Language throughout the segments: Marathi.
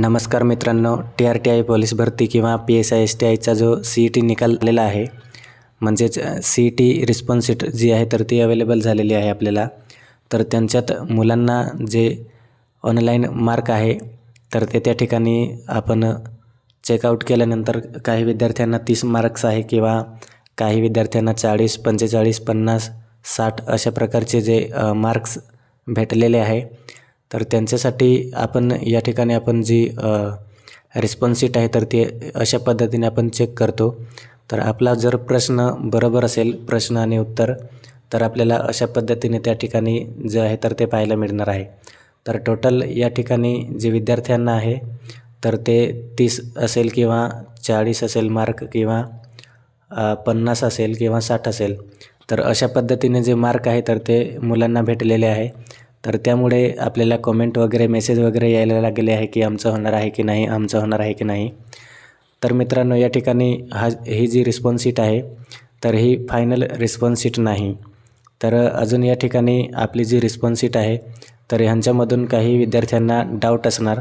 नमस्कार मित्रांनो, TRTI पोलीस भरती किंवा PSI STIचा जो CET निकाल आलेला आहे, म्हणजेच CET रिस्पॉन्स शीट जी आहे तर ती अवेलेबल झालेली आहे आपल्याला. तर त्यांच्यात मुलांना जे ऑनलाईन मार्क आहे तर ते त्या ठिकाणी आपण चेकआउट केल्यानंतर काही विद्यार्थ्यांना 30 मार्क्स आहे किंवा काही विद्यार्थ्यांना 40, 45, 50, 60 अशा प्रकारचे जे मार्क्स भेटलेले आहे. तर त्यांच्यासाठी आपण या ठिकाणी आपण जी रिस्पॉन्स शीट आहे तर ते अशा पद्धतीने आपण चेक करतो. तर आपला जर प्रश्न बरोबर असेल, प्रश्न आणि उत्तर, तर आपल्याला अशा पद्धतीने त्या ठिकाणी जे आहे तर ते पाहायला मिळणार आहे. तर टोटल या ठिकाणी जे विद्यार्थ्यांना आहे तर ते 30 असेल किंवा 40 असेल मार्क किंवा 50 असेल किंवा 60 असेल. तर अशा पद्धतीने जे मार्क आहे तर ते मुलांना भेटलेले आहे. तर त्यामुळे आपल्याला कमेंट वगैरे, मेसेज वगैरे यायला लागले आहे की आमचं होणार आहे की नाही, आमचं होणार आहे की नाही. तर मित्रांनो, या ठिकाणी ही जी रिस्पॉन्स शीट आहे तर ही फायनल रिस्पॉन्स शीट नाही. तर अजून या ठिकाणी आपली जी रिस्पॉन्स शीट आहे तर ह्यांच्यामधून काही विद्यार्थ्यांना डाऊट असणार.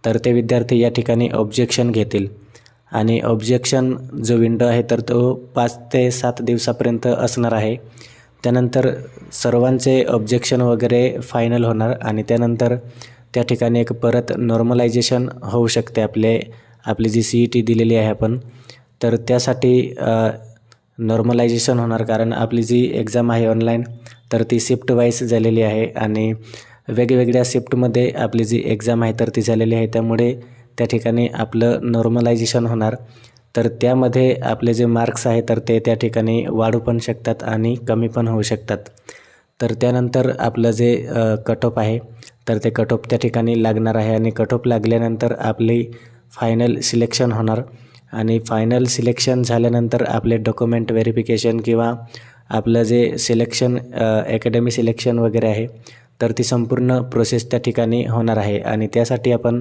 तर ते विद्यार्थी या ठिकाणी ऑब्जेक्शन घेतील आणि ऑब्जेक्शन जो विंडो आहे तर तो 5 ते 7 दिवसापर्यंत असणार आहे. त्यानंतर सर्वांचे ऑब्जेक्शन वगैरे फायनल होणार आणि त्यानंतर त्या ठिकाणी एक परत नॉर्मलायझेशन होऊ शकते. आपली जी CET दिलेली आहे आपण, तर त्यासाठी नॉर्मलायझेशन होणार, कारण आपली जी एक्झाम आहे ऑनलाईन तर ती शिफ्ट वाईज झालेली आहे आणि वेगवेगळ्या शिफ्टमध्ये आपली जी एक्झाम आहे तर ती झालेली आहे. त्यामुळे त्या ठिकाणी आपलं नॉर्मलायझेशन होणार. तर त्यामध्ये आपले जे मार्क्स आहे तर ते त्या ठिकाणी वाढू पण शकतात आणि कमी पण होऊ शकतात. तर त्यानंतर आपलं जे कट ऑफ आहे तर ते कट ऑफ त्या ठिकाणी लागणार आहे आणि कट ऑफ लागल्यानंतर आपली फायनल सिलेक्शन होणार आणि फायनल सिलेक्शन झाल्यानंतर आपले डॉक्युमेंट व्हेरिफिकेशन किंवा आपलं जे सिलेक्शन अकॅडमी सिलेक्शन वगैरे आहे तर ती संपूर्ण प्रोसेस त्या ठिकाणी होणार आहे आणि त्यासाठी आपण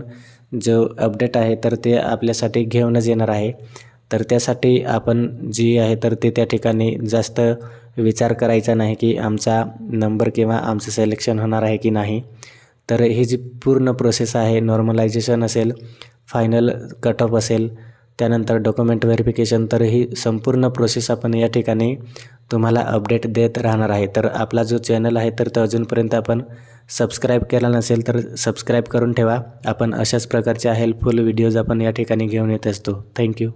जो अपडेट आहे तर ते आपल्यासाठी घेऊनच येणार आहे. तर त्यासाठी आपण जी आहे तर ते त्या ठिकाणी जास्त विचार करायचा नाही की आमचा नंबर किंवा आमचं सिलेक्शन होणार आहे की नाही. तर ही जी पूर्ण प्रोसेस आहे, नॉर्मलायझेशन असेल, फायनल कट ऑफ असेल, त्यानंतर डॉक्युमेंट व्हेरिफिकेशन, तर ही संपूर्ण प्रोसेस आपण या ठिकाणी तुम्हाला अपडेट देत राहणार आहे. तर आपला जो चॅनल आहे तर तो अजूनपर्यंत आपण सबस्क्राईब केला नसेल तर सबस्क्राईब करून ठेवा. आपण अशाच प्रकारच्या हेल्पफुल व्हिडिओज आपण या ठिकाणी घेऊन येत असतो. थँक्यू.